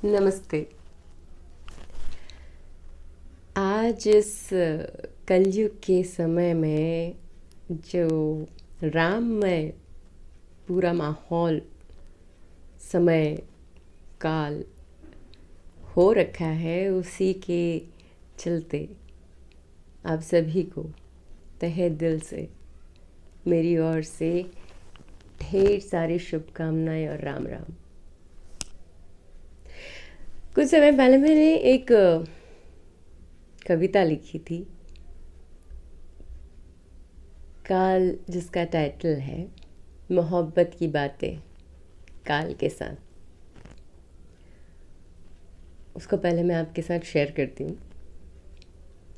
नमस्ते। आज इस कलयुग के समय में जो राममय पूरा माहौल, समय, काल हो रखा है, उसी के चलते आप सभी को तहे दिल से मेरी ओर से ढेर सारी शुभकामनाएं और राम राम। कुछ समय पहले मैंने एक कविता लिखी थी, काल, जिसका टाइटल है मोहब्बत की बातें काल के साथ। उसको पहले मैं आपके साथ शेयर करती हूँ,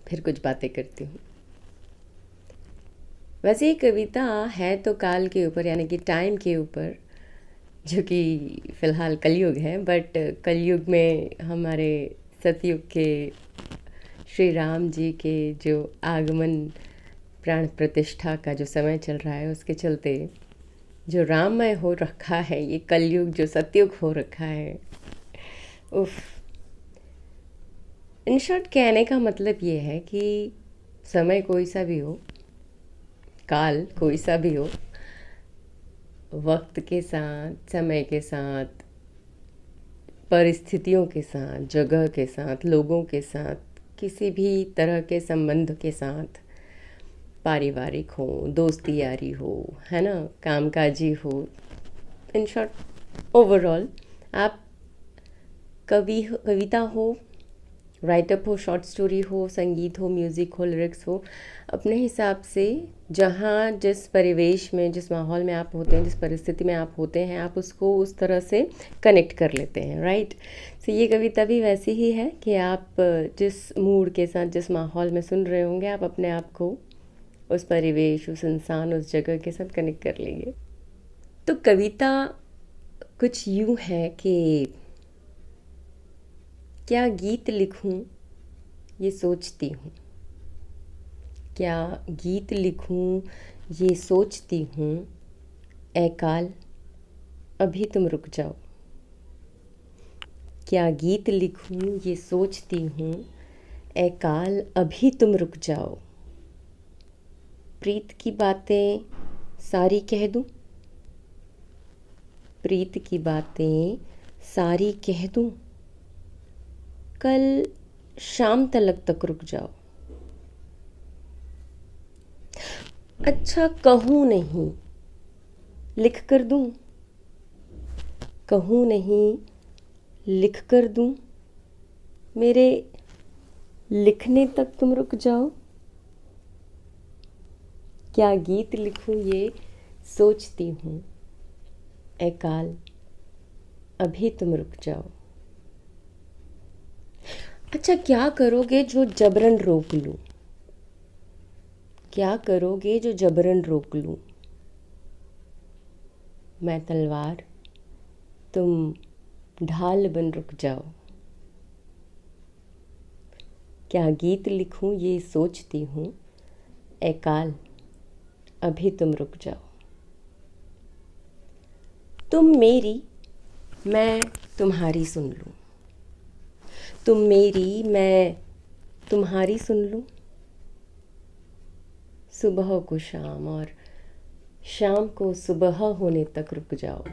फिर कुछ बातें करती हूँ। वैसे ये कविता है तो काल के ऊपर, यानी कि टाइम के ऊपर, जो कि फ़िलहाल कलयुग है, बट कलयुग में हमारे सतयुग के श्री राम जी के जो आगमन, प्राण प्रतिष्ठा का जो समय चल रहा है, उसके चलते जो राममय हो रखा है, ये कलयुग जो सतयुग हो रखा है, उफ। इन शॉर्ट कहने का मतलब ये है कि समय कोई सा भी हो, काल कोई सा भी हो, वक्त के साथ, समय के साथ, परिस्थितियों के साथ, जगह के साथ, लोगों के साथ, किसी भी तरह के संबंध के साथ, पारिवारिक हो, दोस्ती यारी हो, है ना, कामकाजी हो, इन शॉर्ट ओवरऑल, आप कविता हो, राइटअप हो, शॉर्ट स्टोरी हो, संगीत हो, म्यूज़िक हो, लिरिक्स हो, अपने हिसाब से जहाँ जिस परिवेश में, जिस माहौल में आप होते हैं, जिस परिस्थिति में आप होते हैं, आप उसको उस तरह से कनेक्ट कर लेते हैं, राइट। सो ये कविता भी वैसी ही है कि आप जिस मूड के साथ, जिस माहौल में सुन रहे होंगे, आप अपने आप को उस परिवेश, उस इंसान, उस जगह के साथ कनेक्ट कर लेंगे। तो कविता कुछ यूँ है कि क्या गीत लिखूं ये सोचती हूँ, क्या गीत लिखूं ये सोचती हूँ, ऐ काल अभी तुम रुक जाओ। क्या गीत लिखूं ये सोचती हूँ, ऐ काल अभी तुम रुक जाओ। प्रीत की बातें सारी कह दूं, प्रीत की बातें सारी कह दूं, कल शाम तक रुक जाओ। अच्छा कहूँ नहीं लिख कर दूं, कहूँ नहीं लिख कर दूं, मेरे लिखने तक तुम रुक जाओ। क्या गीत लिखूं ये सोचती हूँ, ऐ काल अभी तुम रुक जाओ। अच्छा क्या करोगे जो जबरन रोक लूं, क्या करोगे जो जबरन रोक लूं, मैं तलवार तुम ढाल बन रुक जाओ। क्या गीत लिखूं ये सोचती हूँ, ऐ काल अभी तुम रुक जाओ। तुम मेरी मैं तुम्हारी सुन लूं, तुम मेरी मैं तुम्हारी सुन लूं, सुबह को शाम और शाम को सुबह होने तक रुक जाओ।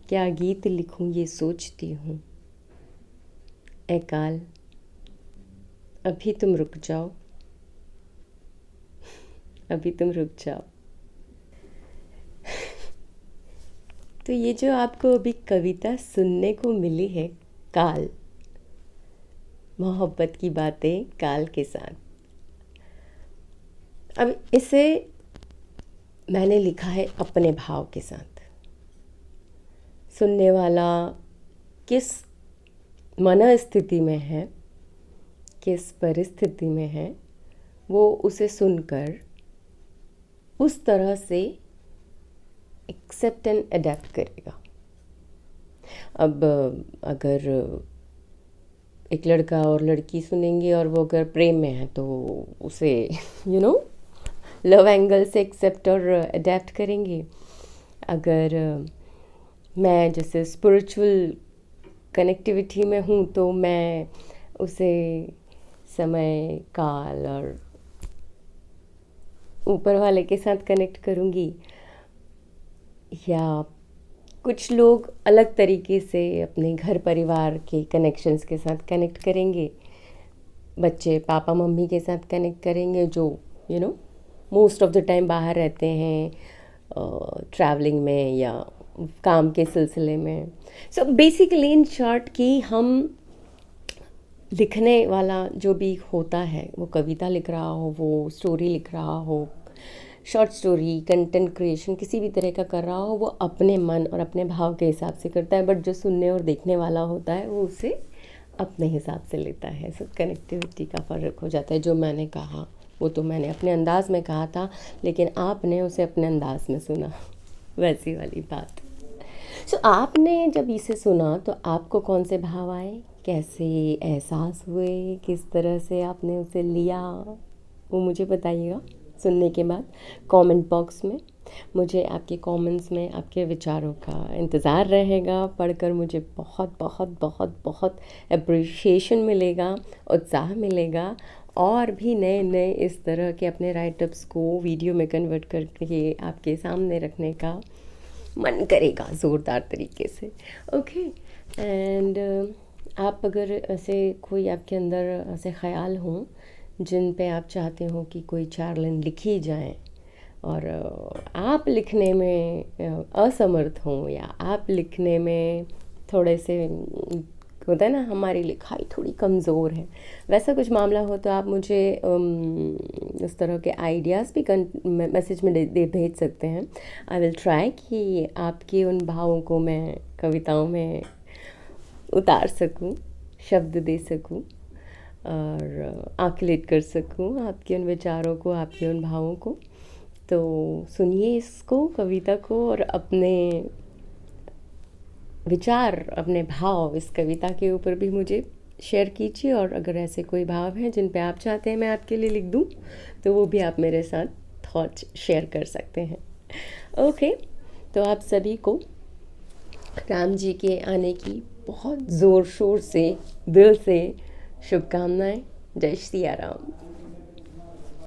क्या गीत लिखूं ये सोचती हूँ, ऐ काल अभी तुम रुक जाओ, अभी तुम रुक जाओ। तो ये जो आपको अभी कविता सुनने को मिली है, काल, मोहब्बत की बातें काल के साथ, अब इसे मैंने लिखा है अपने भाव के साथ। सुनने वाला किस मनस्थिति में है, किस परिस्थिति में है, वो उसे सुनकर उस तरह से एक्सेप्ट एंड अडेप्ट करेगा। अब अगर एक लड़का और लड़की सुनेंगे और वो अगर प्रेम में है तो उसे लव एंगल से एक्सेप्ट और अडेप्ट करेंगे। अगर मैं जैसे स्पिरिचुअल कनेक्टिविटी में हूँ तो मैं उसे समय काल और ऊपर वाले के साथ कनेक्ट करूँगी, या कुछ लोग अलग तरीके से अपने घर परिवार के कनेक्शंस के साथ कनेक्ट करेंगे। बच्चे पापा मम्मी के साथ कनेक्ट करेंगे जो मोस्ट ऑफ द टाइम बाहर रहते हैं, ट्रैवलिंग में या काम के सिलसिले में। सो बेसिकली इन शॉर्ट कि हम लिखने वाला जो भी होता है, वो कविता लिख रहा हो, वो स्टोरी लिख रहा हो, शॉर्ट स्टोरी, कंटेंट क्रिएशन किसी भी तरह का कर रहा हो, वो अपने मन और अपने भाव के हिसाब से करता है। बट जो सुनने और देखने वाला होता है वो उसे अपने हिसाब से लेता है। सब कनेक्टिविटी का फ़र्क हो जाता है। जो मैंने कहा वो तो मैंने अपने अंदाज़ में कहा था, लेकिन आपने उसे अपने अंदाज़ में सुना, वैसी वाली बात। सो आपने जब इसे सुना तो आपको कौन से भाव आए, कैसे एहसास हुए, किस तरह से आपने उसे लिया, वो मुझे बताइएगा सुनने के बाद कमेंट बॉक्स में। मुझे आपके कमेंट्स में आपके विचारों का इंतज़ार रहेगा। पढ़कर मुझे बहुत बहुत बहुत बहुत अप्रिशिएशन मिलेगा, उत्साह मिलेगा, और भी नए नए इस तरह के अपने राइटअप्स को वीडियो में कन्वर्ट करके आपके सामने रखने का मन करेगा ज़ोरदार तरीके से। ओके, एंड आप अगर ऐसे कोई आपके अंदर ऐसे ख़याल हों जिन पे आप चाहते हो कि कोई 4 लाइन लिखी जाए, और आप लिखने में असमर्थ हों, या आप लिखने में थोड़े से होता है ना, हमारी लिखाई थोड़ी कमज़ोर है, वैसा कुछ मामला हो, तो आप मुझे उस तरह के आइडियाज़ भी मैसेज में दे भेज सकते हैं। आई विल ट्राई कि आपके उन भावों को मैं कविताओं में उतार सकूं, शब्द दे सकूं, और आकलित कर सकूं आपके उन विचारों को, आपके उन भावों को। तो सुनिए इसको, कविता को, और अपने विचार, अपने भाव इस कविता के ऊपर भी मुझे शेयर कीजिए। और अगर ऐसे कोई भाव हैं जिन पे आप चाहते हैं मैं आपके लिए लिख दूं, तो वो भी आप मेरे साथ थॉट्स शेयर कर सकते हैं। ओके, तो आप सभी को राम जी के आने की बहुत ज़ोर शोर से, दिल से शुभकामनाएं। जय सिया राम।